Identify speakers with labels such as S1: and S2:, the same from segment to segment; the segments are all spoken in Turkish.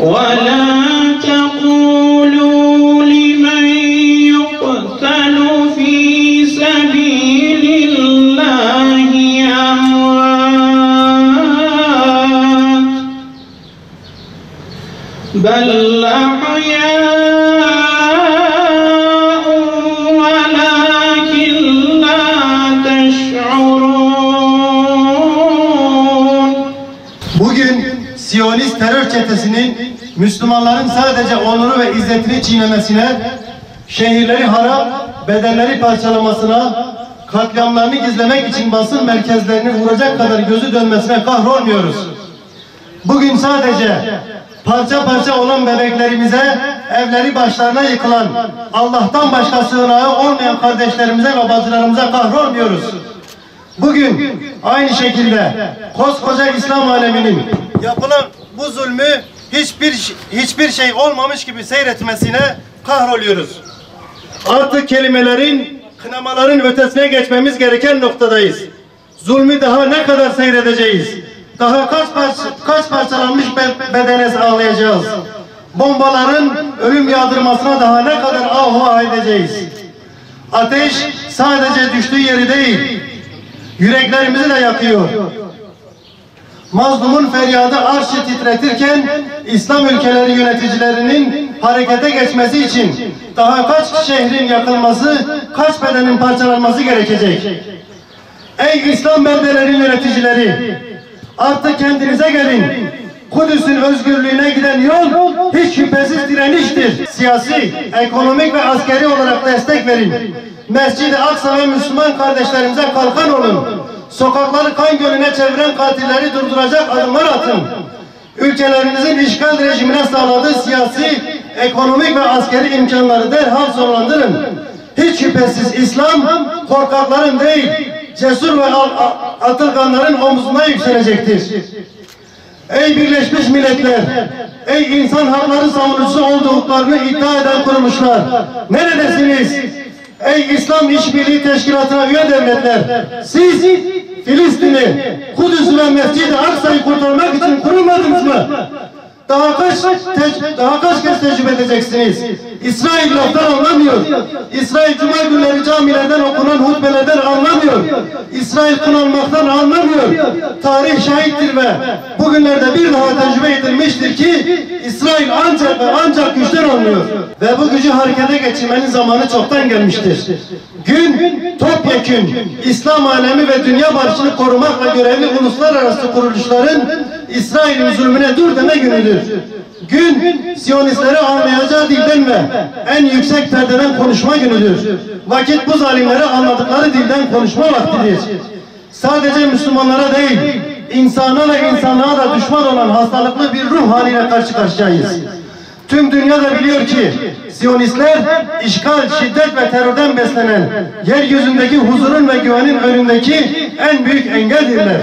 S1: ولا تقولوا لمن يقتل في سبيل الله أموات بل أحياء ولكن لا تشعرون.
S2: Bugün Siyonist terör çetesinin Müslümanların sadece onuru ve izzetini çiğnemesine, şehirleri harap, bedenleri parçalamasına, katliamlarını gizlemek için basın merkezlerini vuracak kadar gözü dönmesine kahrolmuyoruz. Bugün sadece parça parça olan bebeklerimize, evleri başlarına yıkılan, Allah'tan başka sığınağı olmayan kardeşlerimize ve bacılarımıza kahrolmuyoruz. Bugün aynı şekilde koskoca İslam aleminin yapılan bu zulmü hiçbir şey olmamış gibi seyretmesine kahroluyoruz. Artık kelimelerin, kınamaların ötesine geçmemiz gereken noktadayız. Zulmü daha ne kadar seyredeceğiz? Daha kaç parçalanmış bedene sağlayacağız? Bombaların ölüm yağdırmasına daha ne kadar ahu edeceğiz? Ateş sadece düştüğü yeri değil, yüreklerimizi de yakıyor. Mazlumun feryadı arşı titretirken İslam ülkeleri yöneticilerinin harekete geçmesi için daha kaç şehrin yakılması, kaç bedenin parçalanması gerekecek? Ey İslam beldeleri yöneticileri! Artık kendinize gelin. Kudüs'ün özgürlüğüne giden yol hiç şüphesiz direniştir. Siyasi, ekonomik ve askeri olarak destek verin. Mescid-i Aksa ve Müslüman kardeşlerimize kalkan olun. Sokakları kan gölüne çeviren katilleri durduracak adımlar atın. Ülkelerinizin işgal rejimine sağladığı siyasi, ekonomik ve askeri imkanları derhal sonlandırın. Hiç şüphesiz İslam korkakların değil, cesur ve atılganların omzuna yükselecektir. Ey Birleşmiş Milletler, ey insan hakları savunucusu olduklarını iddia eden kuruluşlar, neredesiniz? Ey İslam İşbirliği Teşkilatı'na üye devletler, siz Filistin'i, Kudüs'ü ve Mescid-i Aksa'yı kurtarmak için kurulmadınız mı? Daha kaç kez tecrübe edeceksiniz? İsrail laftan anlamıyor. İsrail cuma günleri camilerden okunan hutbelerden anlamıyor. İsrail kınanmaktan anlamıyor. Tarih şahittir ve bugünlerde bir daha tecrübe edilmiştir ki İsrail ancak ve ancak güçten anlıyor. Ve bu gücü harekete geçirmenin zamanı çoktan gelmiştir. Gün topyekün İslam alemi ve dünya barışını korumakla görevli uluslararası kuruluşların İsrail'in zulmüne dur deme günüdür. Gün Siyonistleri anlayacağı dilden ve en yüksek perdeden konuşma günüdür. Vakit bu zalimleri anladıkları dilden konuşma vaktidir. Sadece Müslümanlara değil, insana ve insanlığa da düşman olan hastalıklı bir ruh haliyle karşı karşıyayız. Tüm dünya da biliyor ki Siyonistler işgal, şiddet ve terörden beslenen yeryüzündeki huzurun ve güvenin önündeki en büyük engeldirler.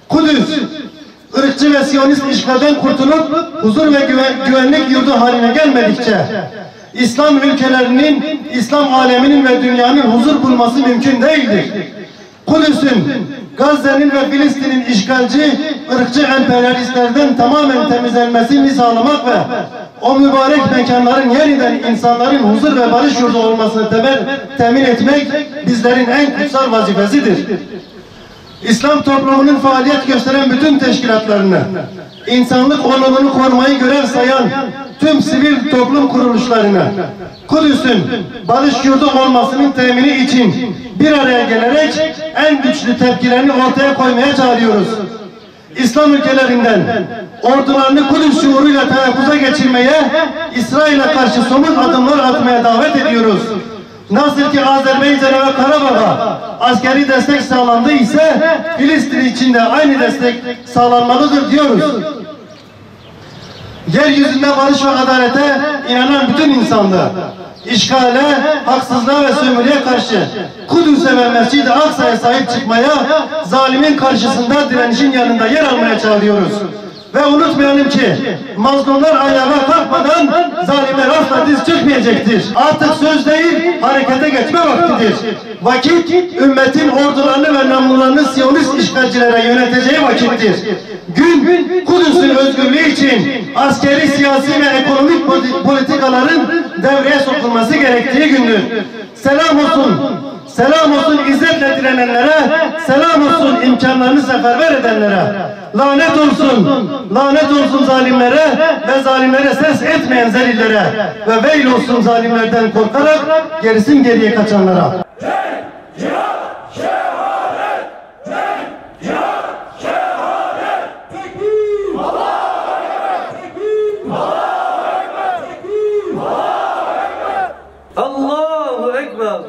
S2: Kudüs, ırkçı ve Siyonist işgalden kurtulup huzur ve güvenlik yurdu haline gelmedikçe İslam ülkelerinin, İslam aleminin ve dünyanın huzur bulması mümkün değildir. Kudüs'ün, Gazze'nin ve Filistin'in işgalci, ırkçı emperyalistlerden tamamen temizlenmesini sağlamak ve o mübarek mekanların yeniden insanların huzur ve barış yurdu olmasını temin etmek bizlerin en kutsal vazifesidir. İslam toplumunun faaliyet gösteren bütün teşkilatlarını, insanlık onurunu korumayı görev sayan tüm sivil toplum kuruluşlarını, Kudüs'ün barış yurdu olmasının temini için bir araya gelerek en güçlü tepkilerini ortaya koymaya çağırıyoruz. İslam ülkelerinden ordularını Kudüs şuuruyla teyakkuza geçirmeye, İsrail'e karşı somut adımlar atmaya davet ediyoruz. Nasıl ki Azerbaycan'a ve Karabağ'a askeri destek sağlandı ise Filistin için de aynı destek sağlanmalıdır diyoruz. Yeryüzünde barış ve adalete inanan bütün insanlığı, işgale, haksızlığa ve sömürüye karşı Kudüs'e ve Mescid-i Aksa'ya sahip çıkmaya, zalimin karşısında direnişin yanında yer almaya çağırıyoruz. Ve unutmayalım ki mazlumlar ayağa kalkmadan zalimler asla diz çökmeyecektir. Artık söz değil, harekete geçme vaktidir. Vakit, ümmetin ordularını ve namlularını Siyonist işgalcilere yöneteceği vakittir. Gün, Kudüs'ün özgürlüğü için askeri, siyasi ve ekonomik politikaların devreye sokulması gerektiği gündür. Selam olsun. Selam olsun izzetle direnenlere, selam olsun imkanlarını seferber edenlere. Lanet olsun, lanet olsun zalimlere ve zalimlere ses etmeyen zelillere. Ve veil olsun zalimlerden korkarak gerisin geriye kaçanlara.
S3: Allahu Ekber.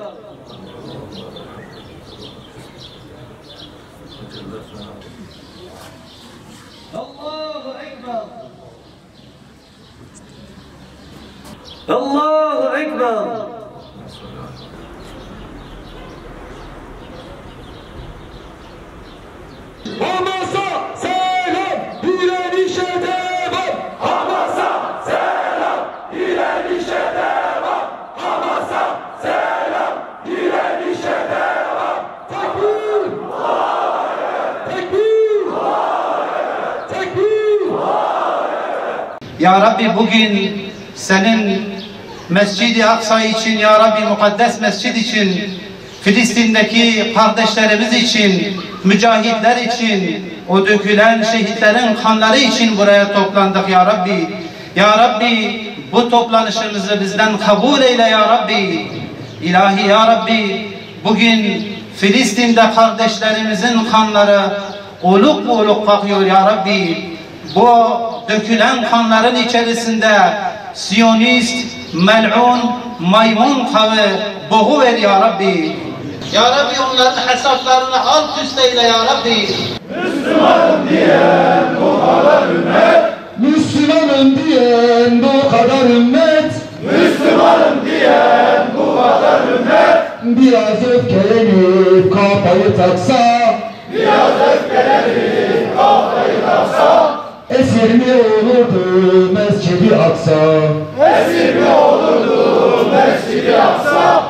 S3: Allahu Ekber. Allahu Ekber.
S4: Hamas'a selam, direnişe devam. Hamas'a selam, direnişe devam. Hamas'a selam, direnişe devam. Tekbir! Tekbir! Tekbir!
S5: Ya Rabbi bugün senin Mescid-i Aksa için, Ya Rabbi mukaddes mescid için, Filistin'deki kardeşlerimiz için, mücahitler için, o dökülen şehitlerin kanları için buraya toplandık Ya Rabbi. Ya Rabbi bu toplanışımızı bizden kabul eyle Ya Rabbi. İlahi Ya Rabbi bugün Filistin'de kardeşlerimizin kanları oluk oluk akıyor Ya Rabbi. Bu dökülen kanların içerisinde Siyonist, mel'un, maymun kavi boğuver Ya Rabbi. Ya Rabbi onların hesaplarını alt üst eyle Ya Rabbi.
S4: Müslümanım diyen bu kadar ümmet. Müslümanım diyen bu kadar ümmet. Müslümanım diyen bu kadar ümmet. Biraz öfkelenip kafayı taksa. Biraz öfkelenip kafayı taksa. Esir mi olurdu Mescid-i Aksa? Esir mi olurdu Mescid-i Aksa?